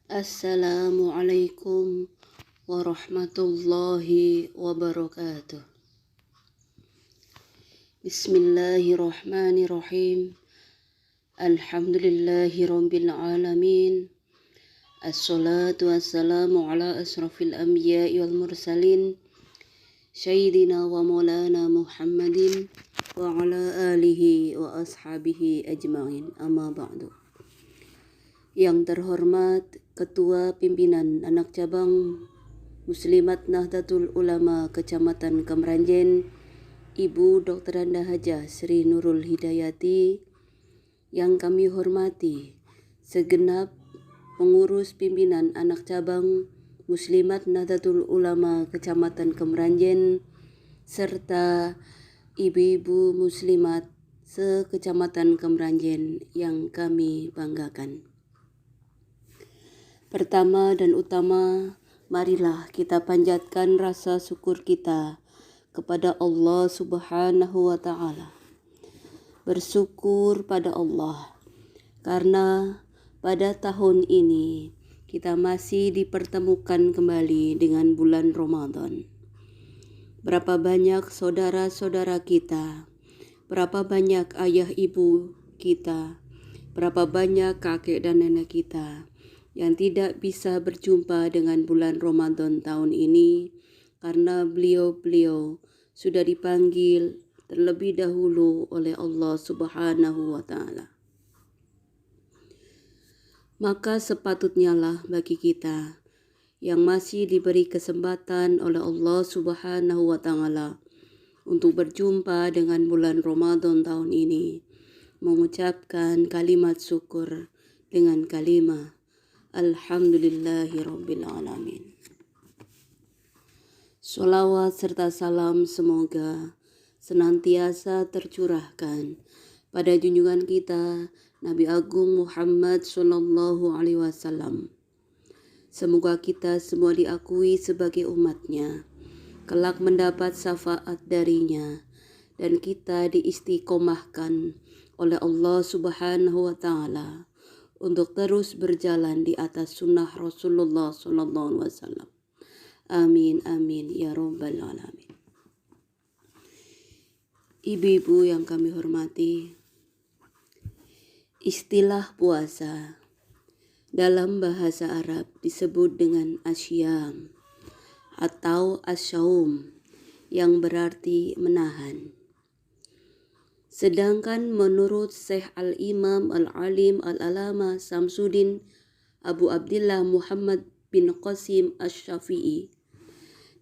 Assalamualaikum warahmatullahi wabarakatuh. Bismillahirrahmanirrahim. Alhamdulillahi rabbil alamin. Assalatu wassalamu ala asrafil anbiya'i wal mursalin. Sayyidina wa maulana Muhammadin wa ala alihi wa ashabihi ajma'in. Amma ba'du. Yang terhormat Ketua Pimpinan Anak Cabang Muslimat Nahdlatul Ulama Kecamatan Kemeranjen, Ibu Dr. Anda Hajah Sri Nurul Hidayati, yang kami hormati segenap pengurus pimpinan Anak Cabang Muslimat Nahdlatul Ulama Kecamatan Kemeranjen, serta ibu-ibu muslimat se-Kecamatan Kemeranjen yang kami banggakan. Pertama dan utama, marilah kita panjatkan rasa syukur kita kepada Allah Subhanahu wa Ta'ala. Bersyukur pada Allah karena pada tahun ini kita masih dipertemukan kembali dengan bulan Ramadan. Berapa banyak saudara-saudara kita, berapa banyak ayah ibu kita, berapa banyak kakek dan nenek kita yang tidak bisa berjumpa dengan bulan Ramadan tahun ini karena beliau-beliau sudah dipanggil terlebih dahulu oleh Allah Subhanahu wa Ta'ala. Maka sepatutnya lah bagi kita yang masih diberi kesempatan oleh Allah Subhanahu wa Ta'ala untuk berjumpa dengan bulan Ramadan tahun ini, mengucapkan kalimat syukur dengan kalimat Alhamdulillahi Rabbil Alamin. Sholawat serta salam semoga senantiasa tercurahkan pada junjungan kita Nabi Agung Muhammad Sallallahu Alaihi Wasallam. Semoga kita semua diakui sebagai umatnya, kelak mendapat syafaat darinya, dan kita diistiqomahkan oleh Allah Subhanahu wa Ta'ala untuk terus berjalan di atas sunnah Rasulullah Sallallahu Alaihi Wasallam. Amin, amin, ya Rabbal Alamin. Ibu-ibu yang kami hormati, istilah puasa dalam bahasa Arab disebut dengan asyam atau asyaum yang berarti menahan. Sedangkan menurut Syekh Al-Imam Al-Alim Al-Alama Samsuddin Abu Abdillah Muhammad bin Qasim Asy-Syafi'i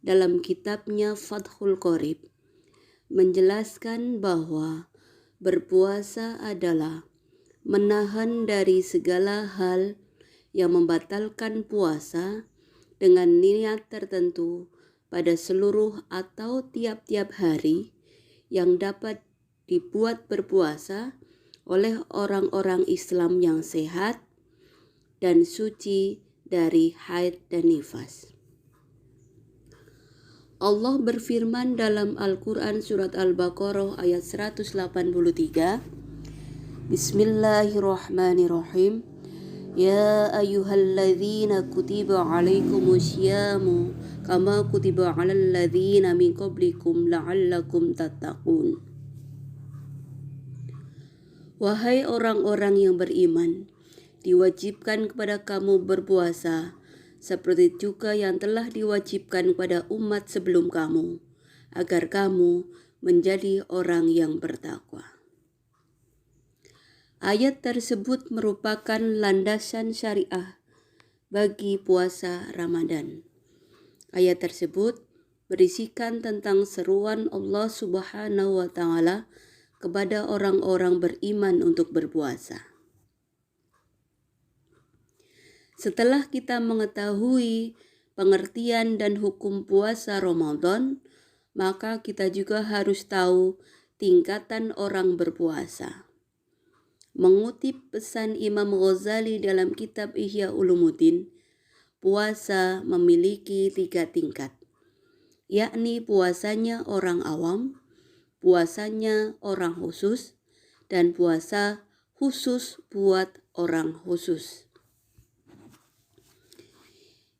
dalam kitabnya Fathul Qorib menjelaskan bahwa berpuasa adalah menahan dari segala hal yang membatalkan puasa dengan niat tertentu pada seluruh atau tiap-tiap hari yang dapat dibuat berpuasa oleh orang-orang Islam yang sehat dan suci dari haid dan nifas. Allah berfirman dalam Al-Quran surat Al-Baqarah ayat 183, Bismillahirrahmanirrahim. Ya ayyuhalladzina kutiba alaikumusyamu kama kutiba alal ladzina min qablikum la'allakum tattaqun. Wahai orang-orang yang beriman, diwajibkan kepada kamu berpuasa, seperti juga yang telah diwajibkan kepada umat sebelum kamu, agar kamu menjadi orang yang bertakwa. Ayat tersebut merupakan landasan syariah bagi puasa Ramadan. Ayat tersebut berisikan tentang seruan Allah Subhanahu wa Ta'ala kepada orang-orang beriman untuk berpuasa. Setelah kita mengetahui pengertian dan hukum puasa Ramadan, maka kita juga harus tahu tingkatan orang berpuasa. Mengutip pesan Imam Ghazali dalam kitab Ihya Ulumuddin, puasa memiliki 3 tingkat, yakni puasanya orang awam, puasanya orang khusus, dan puasa khusus buat orang khusus.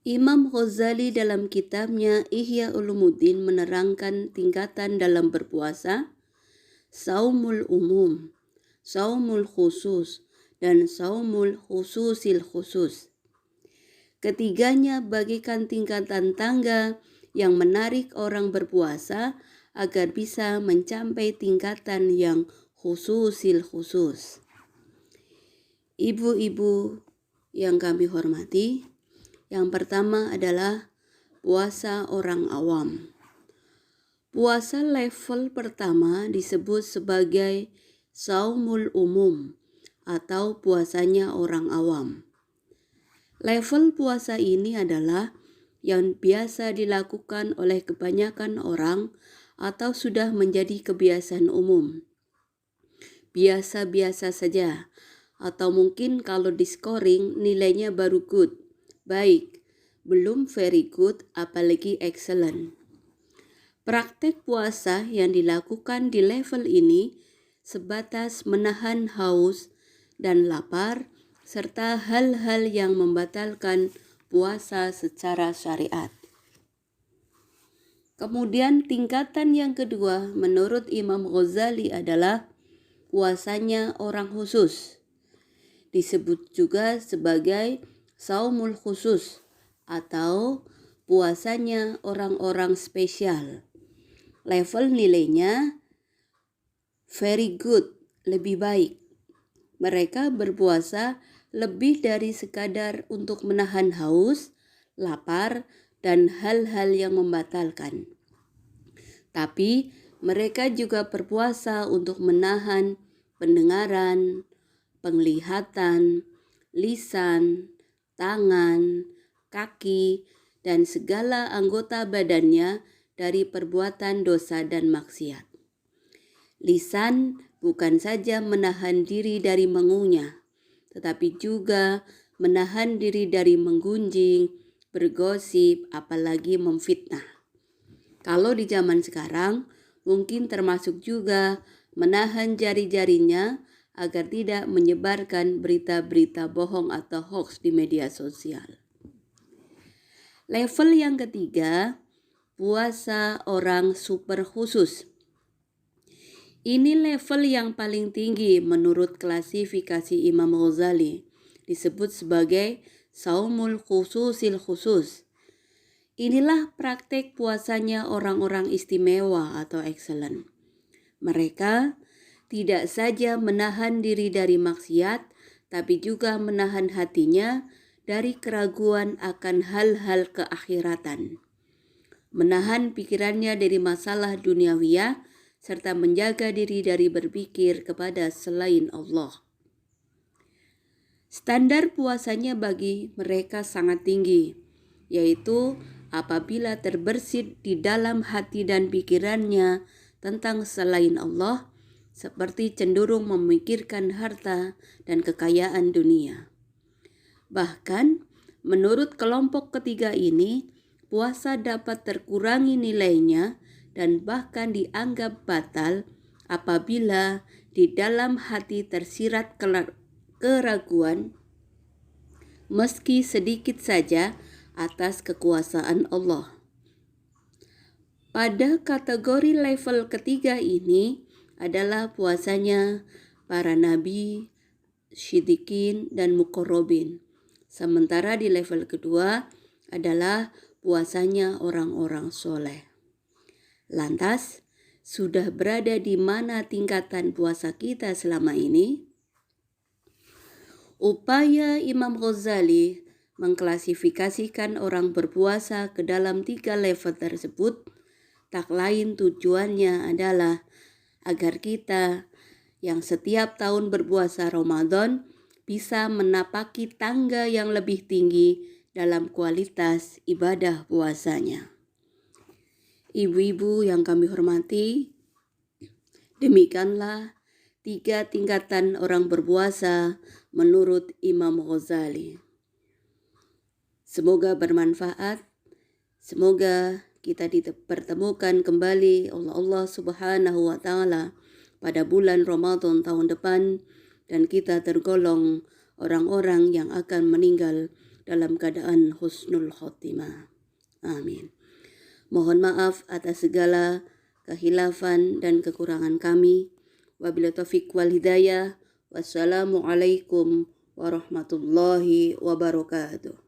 Imam Ghazali dalam kitabnya Ihya Ulumuddin menerangkan tingkatan dalam berpuasa, saumul umum, saumul khusus, dan saumul khususil khusus. Ketiganya bagikan tingkatan tangga yang menarik orang berpuasa agar bisa mencapai tingkatan yang khususil khusus. Ibu-ibu yang kami hormati, yang pertama adalah puasa orang awam. Puasa level pertama disebut sebagai saumul umum atau puasanya orang awam. Level puasa ini adalah yang biasa dilakukan oleh kebanyakan orang atau sudah menjadi kebiasaan umum. Biasa-biasa saja, atau mungkin kalau di scoring nilainya baru good, baik, belum very good, apalagi excellent. Praktek puasa yang dilakukan di level ini sebatas menahan haus dan lapar, serta hal-hal yang membatalkan puasa secara syariat. Kemudian tingkatan yang kedua menurut Imam Ghazali adalah puasanya orang khusus. Disebut juga sebagai saumul khusus atau puasanya orang-orang spesial. Level nilainya very good, lebih baik. Mereka berpuasa lebih dari sekadar untuk menahan haus, lapar, dan hal-hal yang membatalkan. Tapi mereka juga berpuasa untuk menahan pendengaran, penglihatan, lisan, tangan, kaki, dan segala anggota badannya dari perbuatan dosa dan maksiat. Lisan bukan saja menahan diri dari mengunyah, tetapi juga menahan diri dari menggunjing, bergosip, apalagi memfitnah. Kalau di zaman sekarang, mungkin termasuk juga menahan jari-jarinya agar tidak menyebarkan berita-berita bohong atau hoax di media sosial. Level yang ketiga, puasa orang super khusus. Ini level yang paling tinggi menurut klasifikasi Imam Ghazali, disebut sebagai saumul khususil khusus. Inilah praktek puasanya orang-orang istimewa atau excellent. Mereka tidak saja menahan diri dari maksiat, tapi juga menahan hatinya dari keraguan akan hal-hal keakhiratan. Menahan pikirannya dari masalah duniawiyah, serta menjaga diri dari berpikir kepada selain Allah. Standar puasanya bagi mereka sangat tinggi, yaitu apabila terbersit di dalam hati dan pikirannya tentang selain Allah, seperti cenderung memikirkan harta dan kekayaan dunia. Bahkan, menurut kelompok ketiga ini, puasa dapat terkurangi nilainya dan bahkan dianggap batal apabila di dalam hati tersirat keraguan, meski sedikit saja, atas kekuasaan Allah. Pada kategori level ketiga ini adalah puasanya para nabi, siddiqin, dan muqarrabin. Sementara di level kedua adalah puasanya orang-orang soleh. Lantas, sudah berada di mana tingkatan puasa kita selama ini? Upaya Imam Ghazali mengklasifikasikan orang berpuasa ke dalam 3 level tersebut, tak lain tujuannya adalah agar kita yang setiap tahun berpuasa Ramadan bisa menapaki tangga yang lebih tinggi dalam kualitas ibadah puasanya. Ibu-ibu yang kami hormati, demikianlah 3 tingkatan orang berpuasa menurut Imam Ghazali. Semoga bermanfaat, semoga kita dipertemukan kembali oleh Allah Subhanahu wa Ta'ala pada bulan Ramadan tahun depan, dan kita tergolong orang-orang yang akan meninggal dalam keadaan husnul khotimah. Amin. Mohon maaf atas segala kehilafan dan kekurangan kami. Wabillahi taufiq wal hidayah. Wassalamualaikum warahmatullahi wabarakatuh.